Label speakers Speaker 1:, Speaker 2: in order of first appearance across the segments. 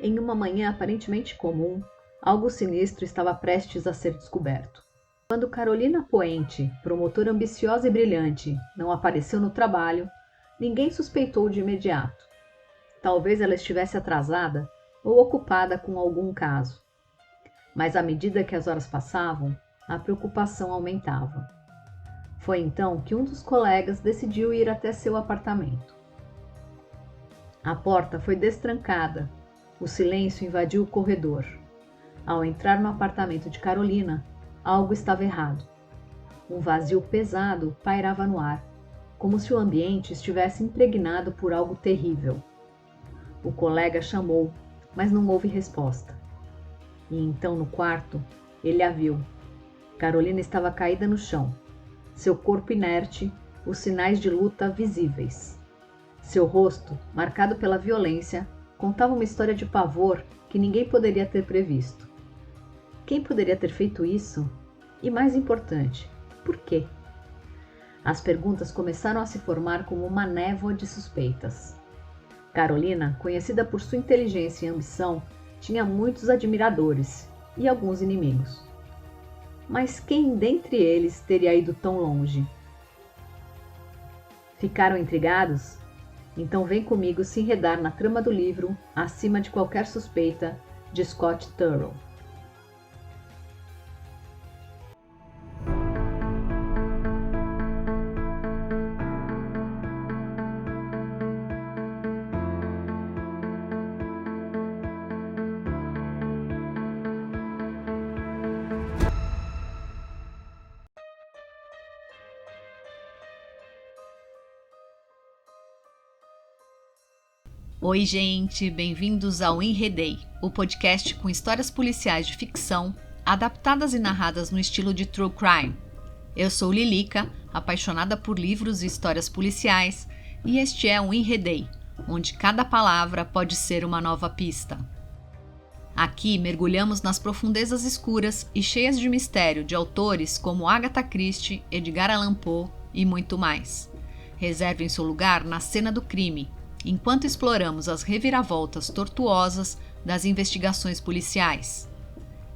Speaker 1: Em uma manhã aparentemente comum, algo sinistro estava prestes a ser descoberto. Quando Carolina Poente, promotora ambiciosa e brilhante, não apareceu no trabalho, ninguém suspeitou de imediato. Talvez ela estivesse atrasada ou ocupada com algum caso. Mas à medida que as horas passavam, a preocupação aumentava. Foi então que um dos colegas decidiu ir até seu apartamento. A porta foi destrancada. O silêncio invadiu o corredor. Ao entrar no apartamento de Carolina, algo estava errado. Um vazio pesado pairava no ar, como se o ambiente estivesse impregnado por algo terrível. O colega chamou, mas não houve resposta. E então no quarto, ele a viu. Carolina estava caída no chão, seu corpo inerte, os sinais de luta visíveis. Seu rosto, marcado pela violência, contava uma história de pavor que ninguém poderia ter previsto. Quem poderia ter feito isso? E mais importante, por quê? As perguntas começaram a se formar como uma névoa de suspeitas. Carolina, conhecida por sua inteligência e ambição, tinha muitos admiradores e alguns inimigos. Mas quem dentre eles teria ido tão longe? Ficaram intrigados? Então vem comigo se enredar na trama do livro Acima de Qualquer Suspeita, de Scott Turow.
Speaker 2: Oi, gente! Bem-vindos ao Enredei, o podcast com histórias policiais de ficção, adaptadas e narradas no estilo de True Crime. Eu sou Lilica, apaixonada por livros e histórias policiais, e este é um Enredei, onde cada palavra pode ser uma nova pista. Aqui mergulhamos nas profundezas escuras e cheias de mistério de autores como Agatha Christie, Edgar Allan Poe e muito mais. Reservem seu lugar na cena do crime, enquanto exploramos as reviravoltas tortuosas das investigações policiais.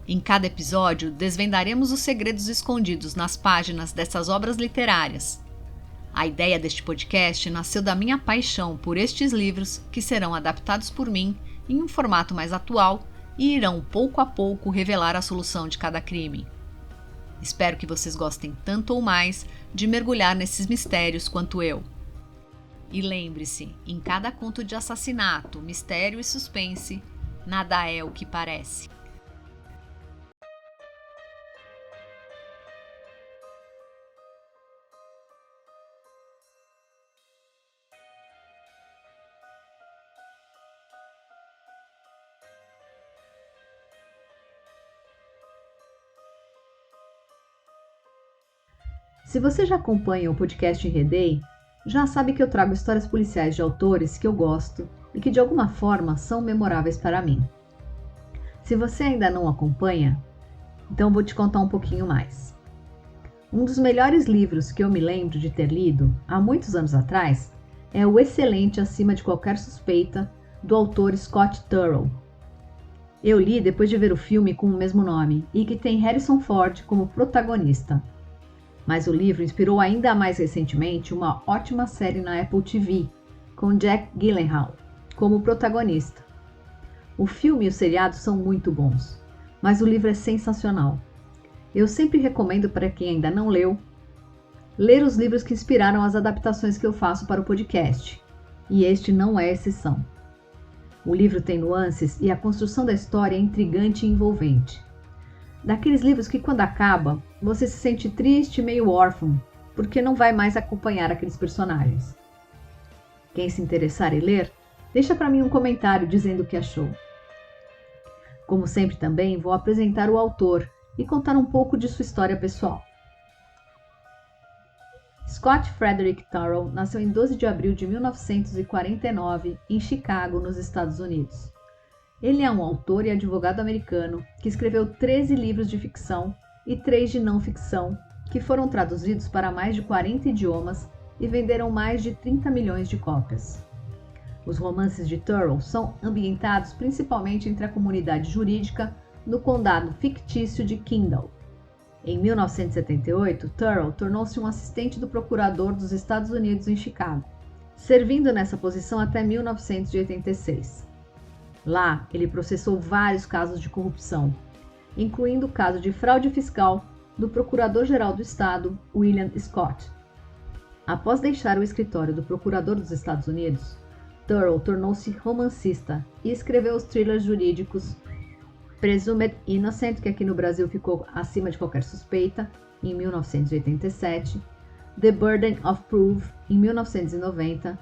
Speaker 2: Em cada episódio, desvendaremos os segredos escondidos nas páginas dessas obras literárias. A ideia deste podcast nasceu da minha paixão por estes livros que serão adaptados por mim em um formato mais atual e irão pouco a pouco revelar a solução de cada crime. Espero que vocês gostem tanto ou mais de mergulhar nesses mistérios quanto eu. E lembre-se, em cada conto de assassinato, mistério e suspense, nada é o que parece.
Speaker 1: Se você já acompanha o podcast Enredei, já sabe que eu trago histórias policiais de autores que eu gosto e que de alguma forma são memoráveis para mim. Se você ainda não acompanha, então vou te contar um pouquinho mais. Um dos melhores livros que eu me lembro de ter lido há muitos anos atrás é o excelente Acima de Qualquer Suspeita, do autor Scott Turow. Eu li depois de ver o filme com o mesmo nome e que tem Harrison Ford como protagonista. Mas o livro inspirou ainda mais recentemente uma ótima série na Apple TV, com Jack Gyllenhaal como protagonista. O filme e o seriado são muito bons, mas o livro é sensacional. Eu sempre recomendo para quem ainda não leu, ler os livros que inspiraram as adaptações que eu faço para o podcast, e este não é exceção. O livro tem nuances e a construção da história é intrigante e envolvente. Daqueles livros que quando acaba, você se sente triste e meio órfão, porque não vai mais acompanhar aqueles personagens. Quem se interessar em ler, deixa para mim um comentário dizendo o que achou. Como sempre também vou apresentar o autor e contar um pouco de sua história pessoal. Scott Frederick Turow nasceu em 12 de abril de 1949 em Chicago, nos Estados Unidos. Ele é um autor e advogado americano que escreveu 13 livros de ficção e 3 de não ficção, que foram traduzidos para mais de 40 idiomas e venderam mais de 30 milhões de cópias. Os romances de Turrell são ambientados principalmente entre a comunidade jurídica no condado fictício de Kendall. Em 1978, Turrell tornou-se um assistente do procurador dos Estados Unidos em Chicago, servindo nessa posição até 1986. Lá, ele processou vários casos de corrupção, incluindo o caso de fraude fiscal do Procurador-Geral do Estado, William Scott. Após deixar o escritório do Procurador dos Estados Unidos, Turrell tornou-se romancista e escreveu os thrillers jurídicos Presumed Innocent, que aqui no Brasil ficou Acima de Qualquer Suspeita, em 1987, The Burden of Proof, em 1990,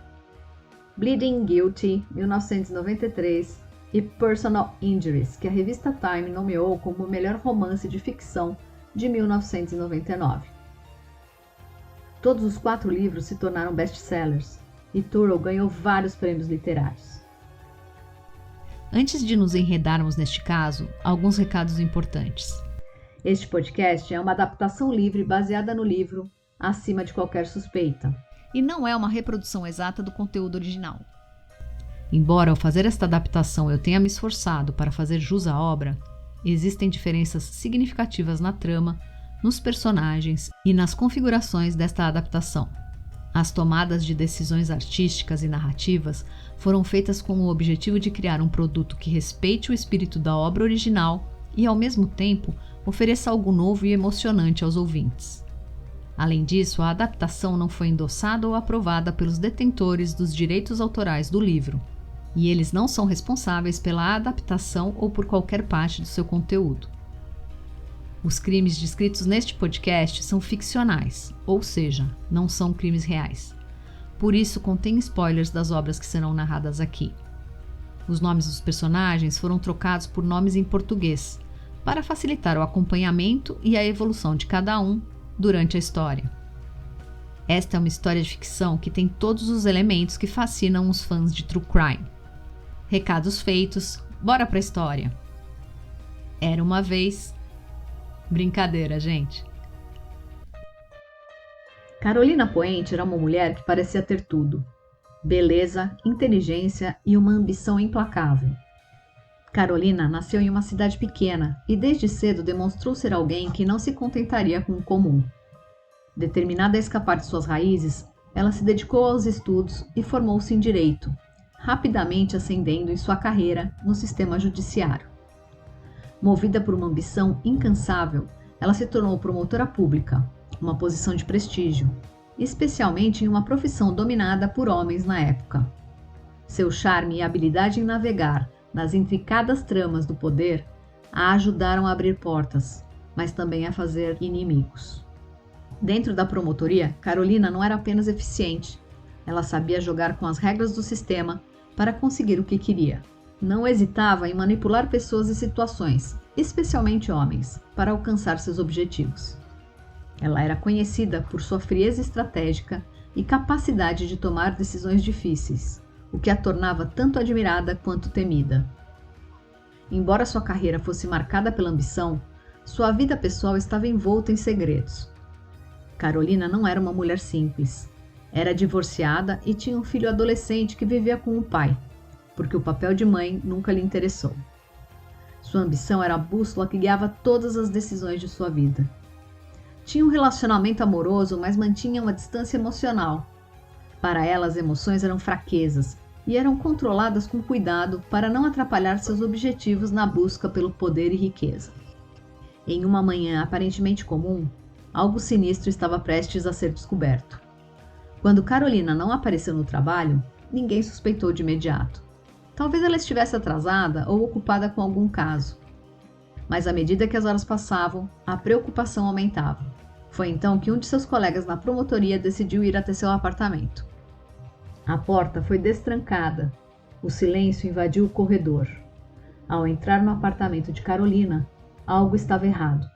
Speaker 1: Bleeding Guilty, 1993, e Personal Injuries, que a revista Time nomeou como o melhor romance de ficção de 1999. Todos os 4 livros se tornaram best-sellers, e Turrell ganhou vários prêmios literários.
Speaker 2: Antes de nos enredarmos neste caso, alguns recados importantes.
Speaker 1: Este podcast é uma adaptação livre baseada no livro Acima de Qualquer Suspeita.
Speaker 2: E não é uma reprodução exata do conteúdo original. Embora ao fazer esta adaptação eu tenha me esforçado para fazer jus à obra, existem diferenças significativas na trama, nos personagens e nas configurações desta adaptação. As tomadas de decisões artísticas e narrativas foram feitas com o objetivo de criar um produto que respeite o espírito da obra original e, ao mesmo tempo, ofereça algo novo e emocionante aos ouvintes. Além disso, a adaptação não foi endossada ou aprovada pelos detentores dos direitos autorais do livro, e eles não são responsáveis pela adaptação ou por qualquer parte do seu conteúdo. Os crimes descritos neste podcast são ficcionais, ou seja, não são crimes reais. Por isso, contém spoilers das obras que serão narradas aqui. Os nomes dos personagens foram trocados por nomes em português, para facilitar o acompanhamento e a evolução de cada um durante a história. Esta é uma história de ficção que tem todos os elementos que fascinam os fãs de True Crime. Recados feitos, bora pra história! Era uma vez... Brincadeira, gente.
Speaker 1: Carolina Poente era uma mulher que parecia ter tudo: beleza, inteligência e uma ambição implacável. Carolina nasceu em uma cidade pequena e desde cedo demonstrou ser alguém que não se contentaria com o comum. Determinada a escapar de suas raízes, ela se dedicou aos estudos e formou-se em direito, rapidamente ascendendo em sua carreira no sistema judiciário. Movida por uma ambição incansável, ela se tornou promotora pública, uma posição de prestígio, especialmente em uma profissão dominada por homens na época. Seu charme e habilidade em navegar nas intricadas tramas do poder a ajudaram a abrir portas, mas também a fazer inimigos. Dentro da promotoria, Carolina não era apenas eficiente, ela sabia jogar com as regras do sistema para conseguir o que queria. Não hesitava em manipular pessoas e situações, especialmente homens, para alcançar seus objetivos. Ela era conhecida por sua frieza estratégica e capacidade de tomar decisões difíceis, o que a tornava tanto admirada quanto temida. Embora sua carreira fosse marcada pela ambição, sua vida pessoal estava envolta em segredos. Carolina não era uma mulher simples. Era divorciada e tinha um filho adolescente que vivia com o pai, porque o papel de mãe nunca lhe interessou. Sua ambição era a bússola que guiava todas as decisões de sua vida. Tinha um relacionamento amoroso, mas mantinha uma distância emocional. Para ela, as emoções eram fraquezas e eram controladas com cuidado para não atrapalhar seus objetivos na busca pelo poder e riqueza. Em uma manhã aparentemente comum, algo sinistro estava prestes a ser descoberto. Quando Carolina não apareceu no trabalho, ninguém suspeitou de imediato. Talvez ela estivesse atrasada ou ocupada com algum caso. Mas à medida que as horas passavam, a preocupação aumentava. Foi então que um de seus colegas na promotoria decidiu ir até seu apartamento. A porta foi destrancada. O silêncio invadiu o corredor. Ao entrar no apartamento de Carolina, algo estava errado.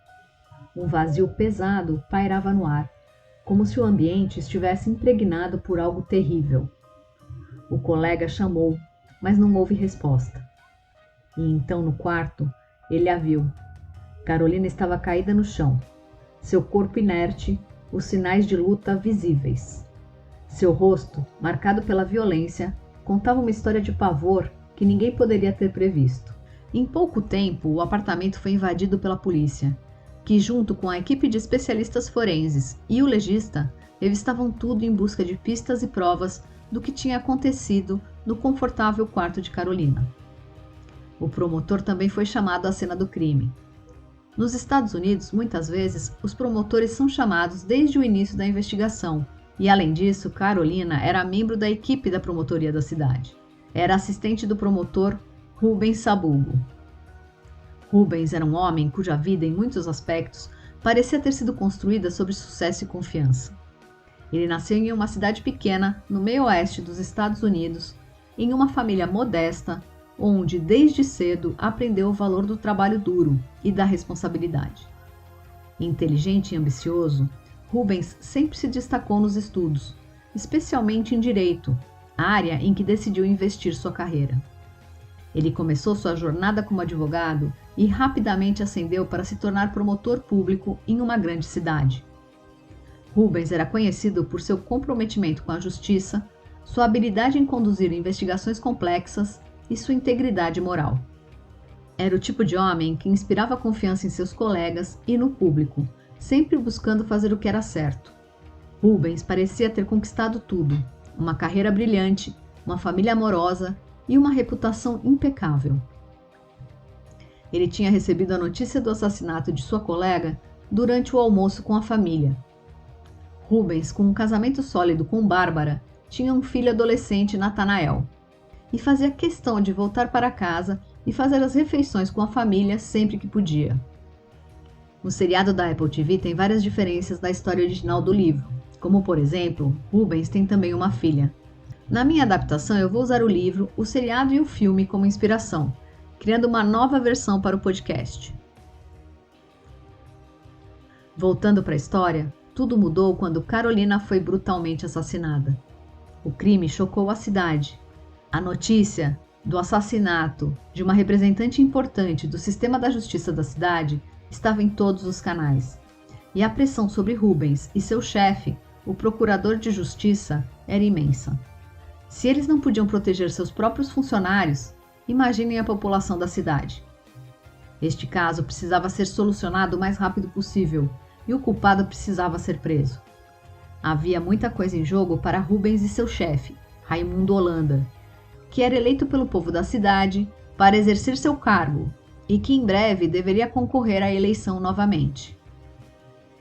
Speaker 1: Um vazio pesado pairava no ar, como se o ambiente estivesse impregnado por algo terrível. O colega chamou, mas não houve resposta. E então no quarto, ele a viu. Carolina estava caída no chão, seu corpo inerte, os sinais de luta visíveis. Seu rosto, marcado pela violência, contava uma história de pavor que ninguém poderia ter previsto. Em pouco tempo, o apartamento foi invadido pela polícia, que junto com a equipe de especialistas forenses e o legista, revistavam tudo em busca de pistas e provas do que tinha acontecido no confortável quarto de Carolina. O promotor também foi chamado à cena do crime. Nos Estados Unidos, muitas vezes, os promotores são chamados desde o início da investigação, e além disso, Carolina era membro da equipe da promotoria da cidade. Era assistente do promotor Rubens Sabugo. Rubens era um homem cuja vida, em muitos aspectos, parecia ter sido construída sobre sucesso e confiança. Ele nasceu em uma cidade pequena, no meio oeste dos Estados Unidos, em uma família modesta, onde, desde cedo, aprendeu o valor do trabalho duro e da responsabilidade. Inteligente e ambicioso, Rubens sempre se destacou nos estudos, especialmente em direito, área em que decidiu investir sua carreira. Ele começou sua jornada como advogado e rapidamente ascendeu para se tornar promotor público em uma grande cidade. Rubens era conhecido por seu comprometimento com a justiça, sua habilidade em conduzir investigações complexas e sua integridade moral. Era o tipo de homem que inspirava confiança em seus colegas e no público, sempre buscando fazer o que era certo. Rubens parecia ter conquistado tudo: uma carreira brilhante, uma família amorosa e uma reputação impecável. Ele tinha recebido a notícia do assassinato de sua colega durante o almoço com a família. Rubens, com um casamento sólido com Bárbara, tinha um filho adolescente, Natanael, e fazia questão de voltar para casa e fazer as refeições com a família sempre que podia. O seriado da Apple TV tem várias diferenças da história original do livro, como, por exemplo, Rubens tem também uma filha. Na minha adaptação, eu vou usar o livro, o seriado e o filme como inspiração, criando uma nova versão para o podcast. Voltando para a história, tudo mudou quando Carolina foi brutalmente assassinada. O crime chocou a cidade. A notícia do assassinato de uma representante importante do sistema da justiça da cidade estava em todos os canais. E a pressão sobre Rubens e seu chefe, o procurador de justiça, era imensa. Se eles não podiam proteger seus próprios funcionários, imaginem a população da cidade. Este caso precisava ser solucionado o mais rápido possível e o culpado precisava ser preso. Havia muita coisa em jogo para Rubens e seu chefe, Raimundo Holanda, que era eleito pelo povo da cidade para exercer seu cargo e que em breve deveria concorrer à eleição novamente.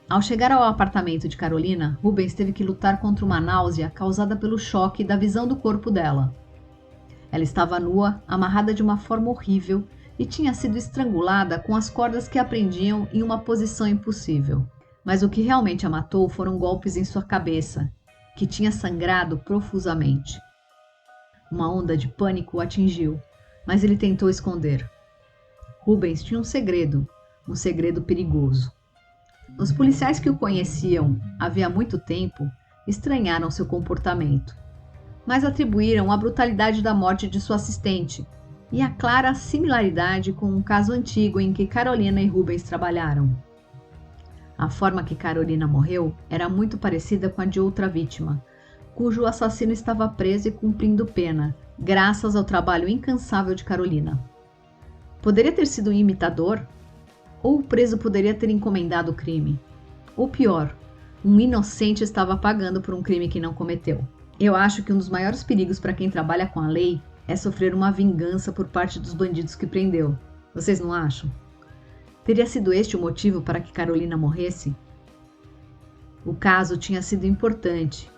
Speaker 1: Ao chegar ao apartamento de Carolina, Rubens teve que lutar contra uma náusea causada pelo choque da visão do corpo dela. Ela estava nua, amarrada de uma forma horrível e tinha sido estrangulada com as cordas que a prendiam em uma posição impossível. Mas o que realmente a matou foram golpes em sua cabeça, que tinha sangrado profusamente. Uma onda de pânico o atingiu, mas ele tentou esconder. Rubens tinha um segredo perigoso. Os policiais que o conheciam havia muito tempo estranharam seu comportamento, mas atribuíram a brutalidade da morte de sua assistente e a clara similaridade com um caso antigo em que Carolina e Rubens trabalharam. A forma que Carolina morreu era muito parecida com a de outra vítima, cujo assassino estava preso e cumprindo pena, graças ao trabalho incansável de Carolina. Poderia ter sido um imitador? Ou o preso poderia ter encomendado o crime? Ou pior, um inocente estava pagando por um crime que não cometeu. Eu acho que um dos maiores perigos para quem trabalha com a lei é sofrer uma vingança por parte dos bandidos que prendeu. Vocês não acham? Teria sido este o motivo para que Carolina morresse? O caso tinha sido importante,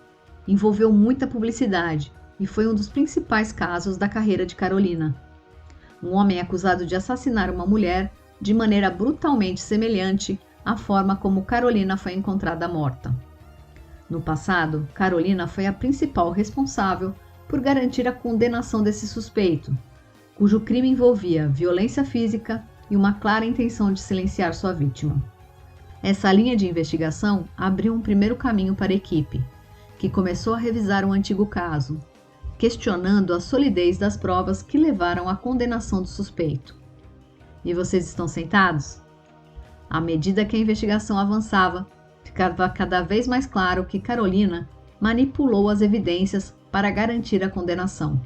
Speaker 1: envolveu muita publicidade e foi um dos principais casos da carreira de Carolina. Um homem acusado de assassinar uma mulher de maneira brutalmente semelhante à forma como Carolina foi encontrada morta. No passado, Carolina foi a principal responsável por garantir a condenação desse suspeito, cujo crime envolvia violência física e uma clara intenção de silenciar sua vítima. Essa linha de investigação abriu um primeiro caminho para a equipe, que começou a revisar um antigo caso, questionando a solidez das provas que levaram à condenação do suspeito. E vocês estão sentados? À medida que a investigação avançava, ficava cada vez mais claro que Carolina manipulou as evidências para garantir a condenação.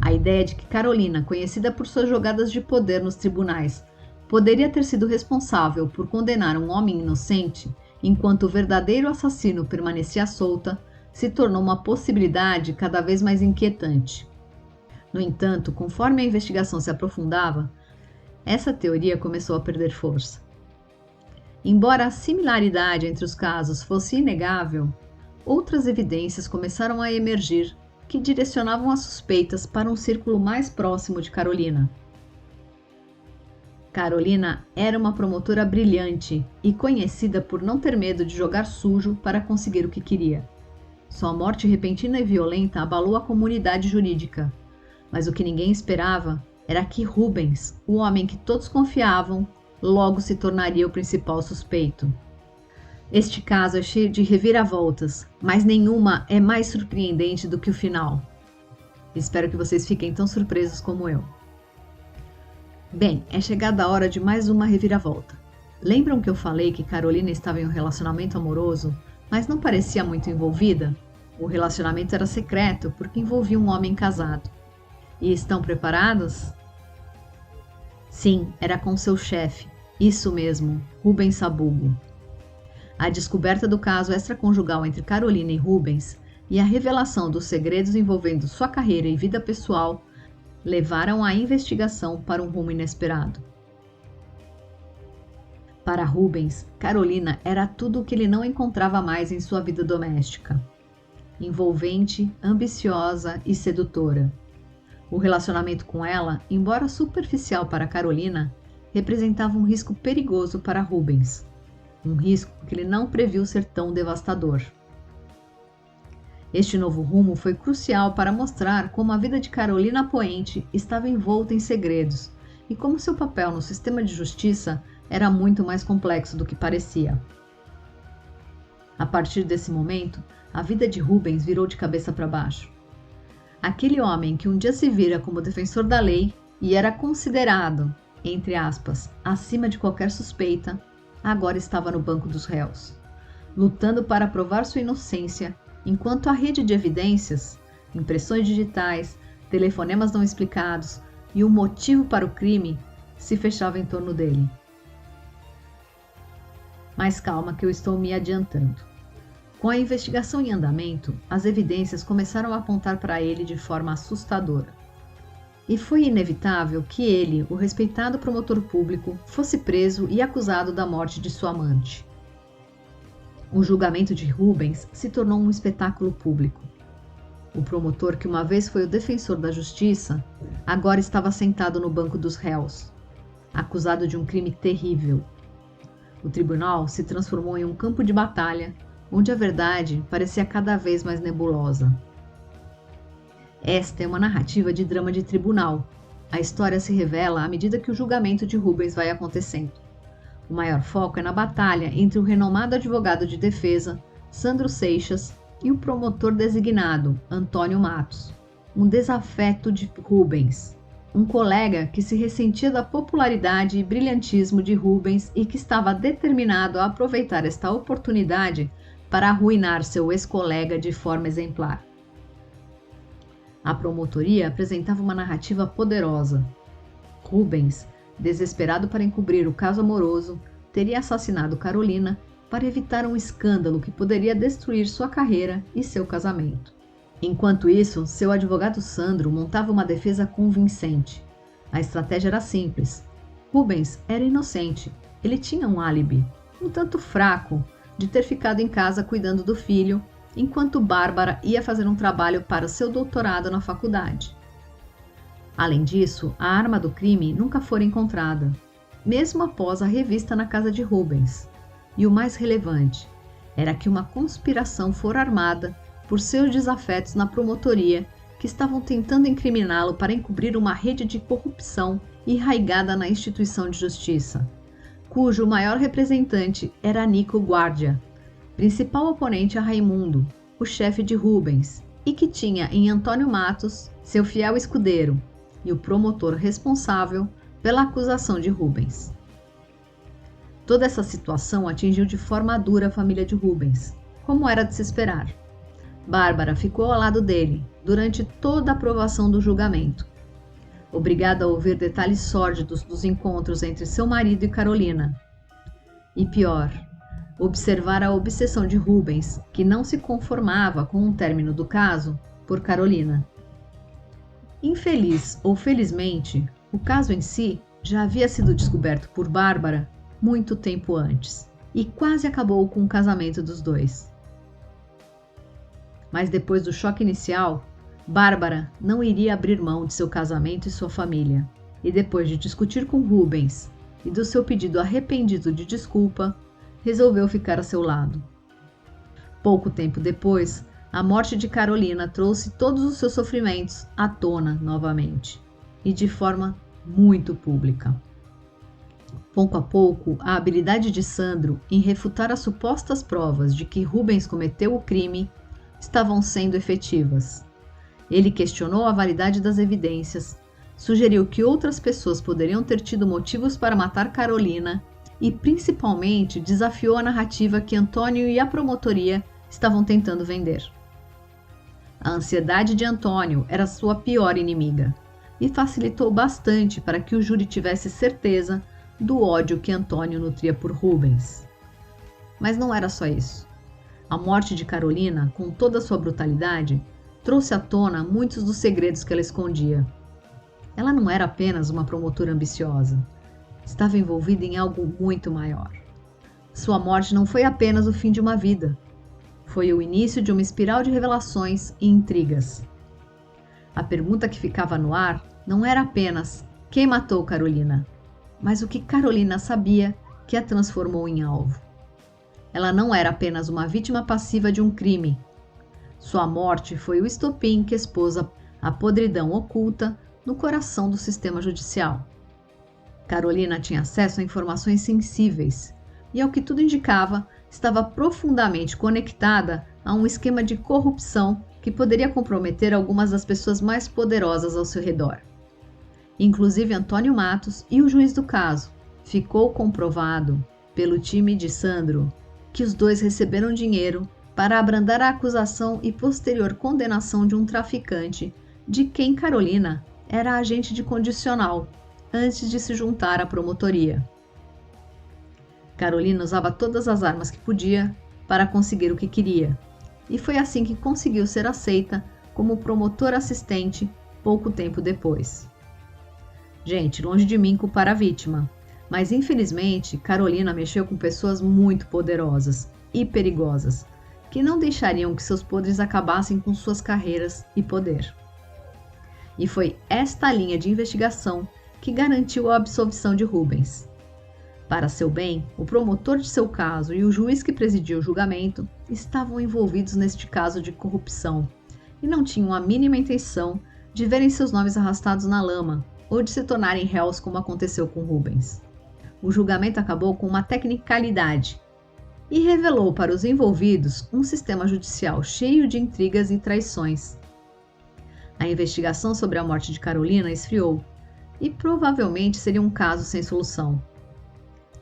Speaker 1: A ideia de que Carolina, conhecida por suas jogadas de poder nos tribunais, poderia ter sido responsável por condenar um homem inocente, enquanto o verdadeiro assassino permanecia solta, se tornou uma possibilidade cada vez mais inquietante. No entanto, conforme a investigação se aprofundava, essa teoria começou a perder força. Embora a similaridade entre os casos fosse inegável, outras evidências começaram a emergir que direcionavam as suspeitas para um círculo mais próximo de Carolina. Carolina era uma promotora brilhante e conhecida por não ter medo de jogar sujo para conseguir o que queria. Sua morte repentina e violenta abalou a comunidade jurídica, mas o que ninguém esperava era que Rubens, o homem que todos confiavam, logo se tornaria o principal suspeito. Este caso é cheio de reviravoltas, mas nenhuma é mais surpreendente do que o final. Espero que vocês fiquem tão surpresos como eu. Bem, é chegada a hora de mais uma reviravolta. Lembram que eu falei que Carolina estava em um relacionamento amoroso, mas não parecia muito envolvida? O relacionamento era secreto porque envolvia um homem casado. E estão preparados? Sim, era com seu chefe. Isso mesmo, Rubens Sabugo. A descoberta do caso extraconjugal entre Carolina e Rubens e a revelação dos segredos envolvendo sua carreira e vida pessoal levaram a investigação para um rumo inesperado. Para Rubens, Carolina era tudo o que ele não encontrava mais em sua vida doméstica. Envolvente, ambiciosa e sedutora. O relacionamento com ela, embora superficial para Carolina, representava um risco perigoso para Rubens. Um risco que ele não previu ser tão devastador. Este novo rumo foi crucial para mostrar como a vida de Carolina Poente estava envolta em segredos e como seu papel no sistema de justiça era muito mais complexo do que parecia. A partir desse momento, a vida de Rubens virou de cabeça para baixo. Aquele homem que um dia se vira como defensor da lei e era considerado, entre aspas, acima de qualquer suspeita, agora estava no banco dos réus, lutando para provar sua inocência, enquanto a rede de evidências, impressões digitais, telefonemas não explicados e o motivo para o crime se fechava em torno dele. Mas calma que eu estou me adiantando. Com a investigação em andamento, as evidências começaram a apontar para ele de forma assustadora. E foi inevitável que ele, o respeitado promotor público, fosse preso e acusado da morte de sua amante. O julgamento de Rubens se tornou um espetáculo público. O promotor, que uma vez foi o defensor da justiça, agora estava sentado no banco dos réus, acusado de um crime terrível. O tribunal se transformou em um campo de batalha, onde a verdade parecia cada vez mais nebulosa. Esta é uma narrativa de drama de tribunal. A história se revela à medida que o julgamento de Rubens vai acontecendo. O maior foco é na batalha entre o renomado advogado de defesa, Sandro Seixas, e o promotor designado, Antônio Matos, um desafeto de Rubens, um colega que se ressentia da popularidade e brilhantismo de Rubens e que estava determinado a aproveitar esta oportunidade para arruinar seu ex-colega de forma exemplar. A promotoria apresentava uma narrativa poderosa. Rubens, desesperado para encobrir o caso amoroso, teria assassinado Carolina para evitar um escândalo que poderia destruir sua carreira e seu casamento. Enquanto isso, seu advogado Sandro montava uma defesa convincente. A estratégia era simples. Rubens era inocente. Ele tinha um álibi, um tanto fraco, de ter ficado em casa cuidando do filho, enquanto Bárbara ia fazer um trabalho para seu doutorado na faculdade. Além disso, a arma do crime nunca fora encontrada, mesmo após a revista na casa de Rubens. E o mais relevante era que uma conspiração fora armada por seus desafetos na promotoria, que estavam tentando incriminá-lo para encobrir uma rede de corrupção enraigada na instituição de justiça, cujo maior representante era Nico Guardia, principal oponente a Raimundo, o chefe de Rubens, e que tinha em Antônio Matos, seu fiel escudeiro, e o promotor responsável pela acusação de Rubens. Toda essa situação atingiu de forma dura a família de Rubens, como era de se esperar. Bárbara ficou ao lado dele durante toda a aprovação do julgamento, obrigada a ouvir detalhes sórdidos dos encontros entre seu marido e Carolina. E pior, observar a obsessão de Rubens, que não se conformava com o término do caso, por Carolina. Infeliz ou felizmente, o caso em si já havia sido descoberto por Bárbara muito tempo antes, e quase acabou com o casamento dos dois. Mas depois do choque inicial, Bárbara não iria abrir mão de seu casamento e sua família, e depois de discutir com Rubens e do seu pedido arrependido de desculpa, resolveu ficar a seu lado. Pouco tempo depois, a morte de Carolina trouxe todos os seus sofrimentos à tona novamente, e de forma muito pública. Pouco a pouco, a habilidade de Sandro em refutar as supostas provas de que Rubens cometeu o crime estavam sendo efetivas. Ele questionou a validade das evidências, sugeriu que outras pessoas poderiam ter tido motivos para matar Carolina e, principalmente, desafiou a narrativa que Antônio e a promotoria estavam tentando vender. A ansiedade de Antônio era sua pior inimiga e facilitou bastante para que o júri tivesse certeza do ódio que Antônio nutria por Rubens. Mas não era só isso. A morte de Carolina, com toda a sua brutalidade, trouxe à tona muitos dos segredos que ela escondia. Ela não era apenas uma promotora ambiciosa. Estava envolvida em algo muito maior. Sua morte não foi apenas o fim de uma vida. Foi o início de uma espiral de revelações e intrigas. A pergunta que ficava no ar não era apenas quem matou Carolina, mas o que Carolina sabia que a transformou em alvo. Ela não era apenas uma vítima passiva de um crime. Sua morte foi o estopim que expôs a podridão oculta no coração do sistema judicial. Carolina tinha acesso a informações sensíveis e, ao que tudo indicava, estava profundamente conectada a um esquema de corrupção que poderia comprometer algumas das pessoas mais poderosas ao seu redor. Inclusive Antônio Matos e o juiz do caso. Ficou comprovado, pelo time de Sandro, que os dois receberam dinheiro para abrandar a acusação e posterior condenação de um traficante, de quem Carolina era agente de condicional, antes de se juntar à promotoria. Carolina usava todas as armas que podia para conseguir o que queria, e foi assim que conseguiu ser aceita como promotora assistente pouco tempo depois. Gente, longe de mim culpar a vítima, mas infelizmente Carolina mexeu com pessoas muito poderosas e perigosas, que não deixariam que seus podres acabassem com suas carreiras e poder. E foi esta linha de investigação que garantiu a absolvição de Rubens. Para seu bem, o promotor de seu caso e o juiz que presidiu o julgamento estavam envolvidos neste caso de corrupção e não tinham a mínima intenção de verem seus nomes arrastados na lama ou de se tornarem réus como aconteceu com Rubens. O julgamento acabou com uma tecnicalidade e revelou para os envolvidos um sistema judicial cheio de intrigas e traições. A investigação sobre a morte de Carolina esfriou e provavelmente seria um caso sem solução.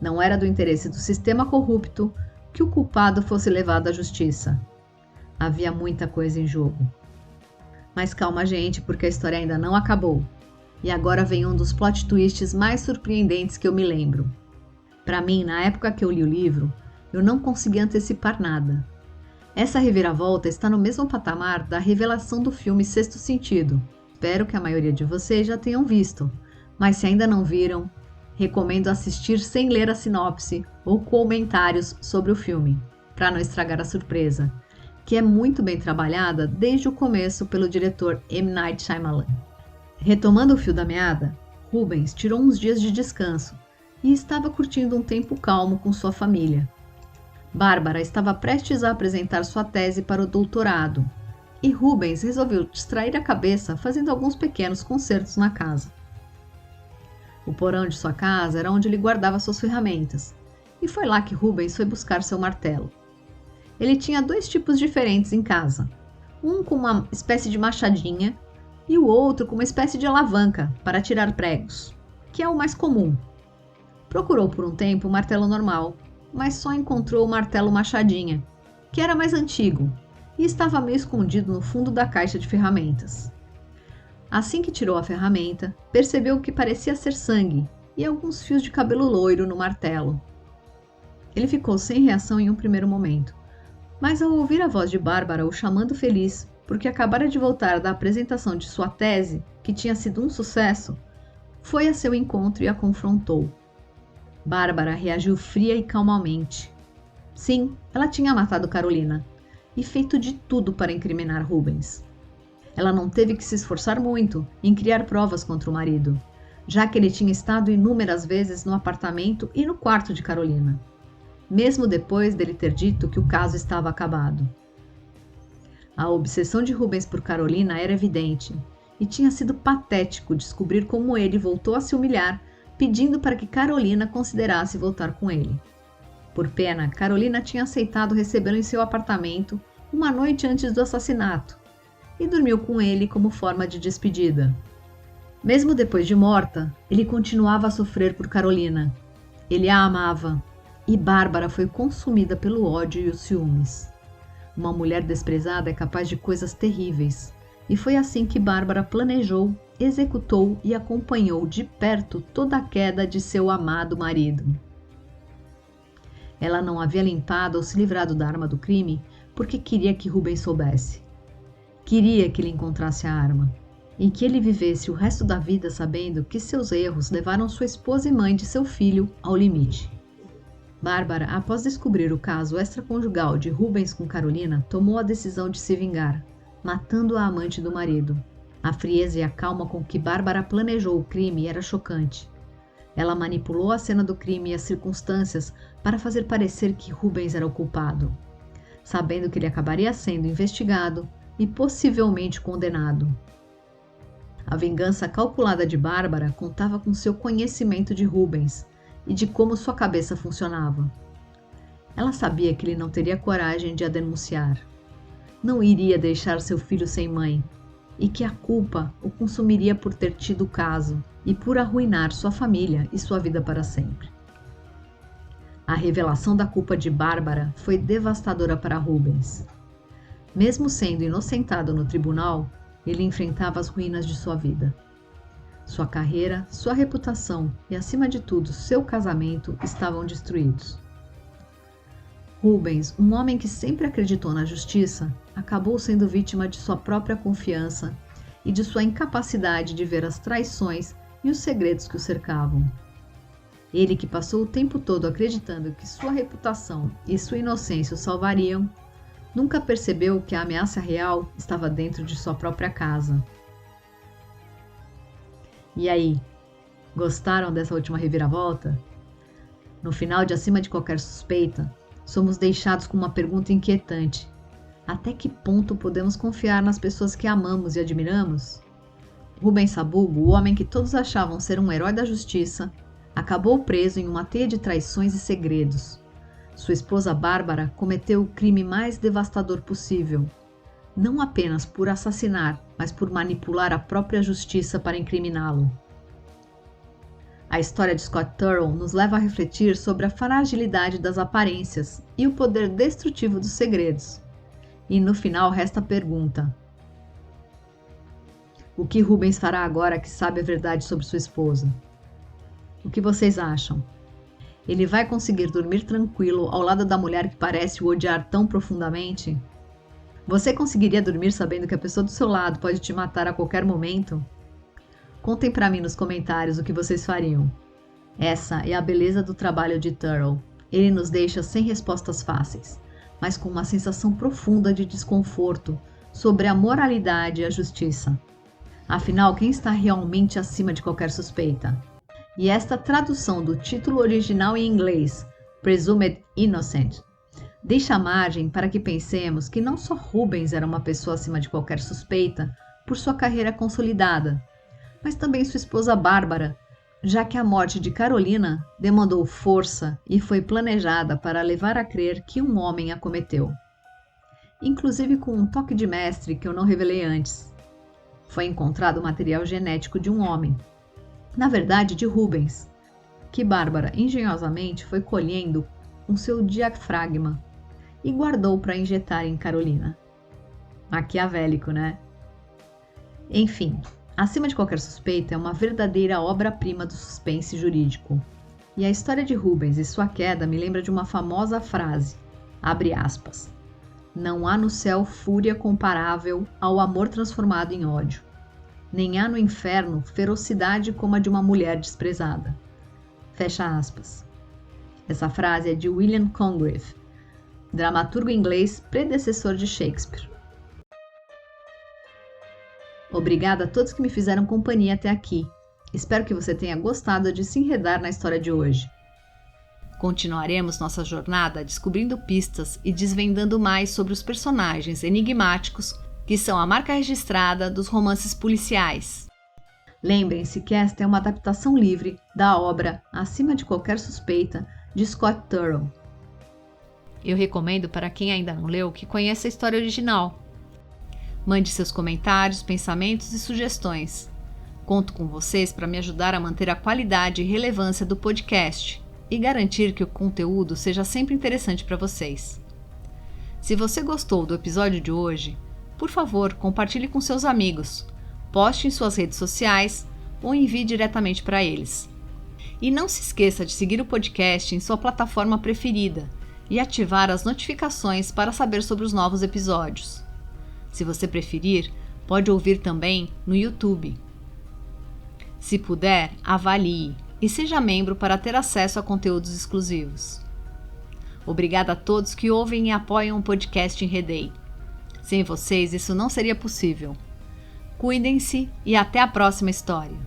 Speaker 1: Não era do interesse do sistema corrupto que o culpado fosse levado à justiça. Havia muita coisa em jogo. Mas calma, gente, porque a história ainda não acabou. E agora vem um dos plot twists mais surpreendentes que eu me lembro. Para mim, na época que eu li o livro, eu não conseguia antecipar nada. Essa reviravolta está no mesmo patamar da revelação do filme Sexto Sentido. Espero que a maioria de vocês já tenham visto, mas se ainda não viram, recomendo assistir sem ler a sinopse ou comentários sobre o filme, para não estragar a surpresa, que é muito bem trabalhada desde o começo pelo diretor M. Night Shyamalan. Retomando o fio da meada, Rubens tirou uns dias de descanso e estava curtindo um tempo calmo com sua família. Bárbara estava prestes a apresentar sua tese para o doutorado, e Rubens resolveu distrair a cabeça fazendo alguns pequenos concertos na casa. O porão de sua casa era onde ele guardava suas ferramentas, e foi lá que Rubens foi buscar seu martelo. Ele tinha 2 tipos diferentes em casa, um com uma espécie de machadinha e o outro com uma espécie de alavanca para tirar pregos, que é o mais comum. Procurou por um tempo o martelo normal, mas só encontrou o martelo machadinha, que era mais antigo, e estava meio escondido no fundo da caixa de ferramentas. Assim que tirou a ferramenta, percebeu que parecia ser sangue e alguns fios de cabelo loiro no martelo. Ele ficou sem reação em um primeiro momento, mas ao ouvir a voz de Bárbara o chamando feliz porque acabara de voltar da apresentação de sua tese, que tinha sido um sucesso, foi a seu encontro e a confrontou. Bárbara reagiu fria e calmamente. Sim, ela tinha matado Carolina e feito de tudo para incriminar Rubens. Ela não teve que se esforçar muito em criar provas contra o marido, já que ele tinha estado inúmeras vezes no apartamento e no quarto de Carolina, mesmo depois dele ter dito que o caso estava acabado. A obsessão de Rubens por Carolina era evidente, e tinha sido patético descobrir como ele voltou a se humilhar, pedindo para que Carolina considerasse voltar com ele. Por pena, Carolina tinha aceitado recebê-lo em seu apartamento uma noite antes do assassinato, e dormiu com ele como forma de despedida. Mesmo depois de morta, ele continuava a sofrer por Carolina. Ele a amava, e Bárbara foi consumida pelo ódio e os ciúmes. Uma mulher desprezada é capaz de coisas terríveis, e foi assim que Bárbara planejou, executou e acompanhou de perto toda a queda de seu amado marido. Ela não havia limpado ou se livrado da arma do crime porque queria que Rubens soubesse. Queria que ele encontrasse a arma e que ele vivesse o resto da vida sabendo que seus erros levaram sua esposa e mãe de seu filho ao limite. Bárbara, após descobrir o caso extraconjugal de Rubens com Carolina, tomou a decisão de se vingar, matando a amante do marido. A frieza e a calma com que Bárbara planejou o crime era chocante. Ela manipulou a cena do crime e as circunstâncias para fazer parecer que Rubens era o culpado, sabendo que ele acabaria sendo investigado e possivelmente condenado. A vingança calculada de Bárbara contava com seu conhecimento de Rubens e de como sua cabeça funcionava. Ela sabia que ele não teria coragem de a denunciar. Não iria deixar seu filho sem mãe, e que a culpa o consumiria por ter tido o caso e por arruinar sua família e sua vida para sempre. A revelação da culpa de Bárbara foi devastadora para Rubens. Mesmo sendo inocentado no tribunal, ele enfrentava as ruínas de sua vida. Sua carreira, sua reputação e, acima de tudo, seu casamento estavam destruídos. Rubens, um homem que sempre acreditou na justiça, acabou sendo vítima de sua própria confiança e de sua incapacidade de ver as traições e os segredos que o cercavam. Ele, que passou o tempo todo acreditando que sua reputação e sua inocência o salvariam, nunca percebeu que a ameaça real estava dentro de sua própria casa. E aí, gostaram dessa última reviravolta? No final de Acima de Qualquer Suspeita, somos deixados com uma pergunta inquietante. Até que ponto podemos confiar nas pessoas que amamos e admiramos? Rubens Sabugo, o homem que todos achavam ser um herói da justiça, acabou preso em uma teia de traições e segredos. Sua esposa Bárbara cometeu o crime mais devastador possível, não apenas por assassinar, mas por manipular a própria justiça para incriminá-lo. A história de Scott Turow nos leva a refletir sobre a fragilidade das aparências e o poder destrutivo dos segredos. E no final resta a pergunta: o que Rubens fará agora que sabe a verdade sobre sua esposa? O que vocês acham? Ele vai conseguir dormir tranquilo ao lado da mulher que parece o odiar tão profundamente? Você conseguiria dormir sabendo que a pessoa do seu lado pode te matar a qualquer momento? Contem para mim nos comentários o que vocês fariam. Essa é a beleza do trabalho de Turow. Ele nos deixa sem respostas fáceis, mas com uma sensação profunda de desconforto sobre a moralidade e a justiça. Afinal, quem está realmente acima de qualquer suspeita? E esta tradução do título original em inglês, Presumed Innocent, deixa margem para que pensemos que não só Rubens era uma pessoa acima de qualquer suspeita por sua carreira consolidada, mas também sua esposa Bárbara, já que a morte de Carolina demandou força e foi planejada para levar a crer que um homem a cometeu. Inclusive com um toque de mestre que eu não revelei antes. Foi encontrado material genético de um homem, na verdade de Rubens, que Bárbara engenhosamente foi colhendo com seu diafragma e guardou para injetar em Carolina. Maquiavélico, né? Enfim, Acima de Qualquer Suspeita é uma verdadeira obra-prima do suspense jurídico. E a história de Rubens e sua queda me lembra de uma famosa frase, abre aspas, não há no céu fúria comparável ao amor transformado em ódio. Nem há no inferno ferocidade como a de uma mulher desprezada. Fecha aspas. Essa frase é de William Congreve, dramaturgo inglês predecessor de Shakespeare. Obrigada a todos que me fizeram companhia até aqui. Espero que você tenha gostado de se enredar na história de hoje.
Speaker 2: Continuaremos nossa jornada descobrindo pistas e desvendando mais sobre os personagens enigmáticos que são a marca registrada dos romances policiais.
Speaker 1: Lembrem-se que esta é uma adaptação livre da obra Acima de Qualquer Suspeita, de Scott Turow.
Speaker 2: Eu recomendo para quem ainda não leu que conheça a história original. Mande seus comentários, pensamentos e sugestões. Conto com vocês para me ajudar a manter a qualidade e relevância do podcast e garantir que o conteúdo seja sempre interessante para vocês. Se você gostou do episódio de hoje, por favor, compartilhe com seus amigos, poste em suas redes sociais ou envie diretamente para eles. E não se esqueça de seguir o podcast em sua plataforma preferida e ativar as notificações para saber sobre os novos episódios. Se você preferir, pode ouvir também no YouTube. Se puder, avalie e seja membro para ter acesso a conteúdos exclusivos. Obrigada a todos que ouvem e apoiam o podcast Enredei. Sem vocês, isso não seria possível. Cuidem-se e até a próxima história.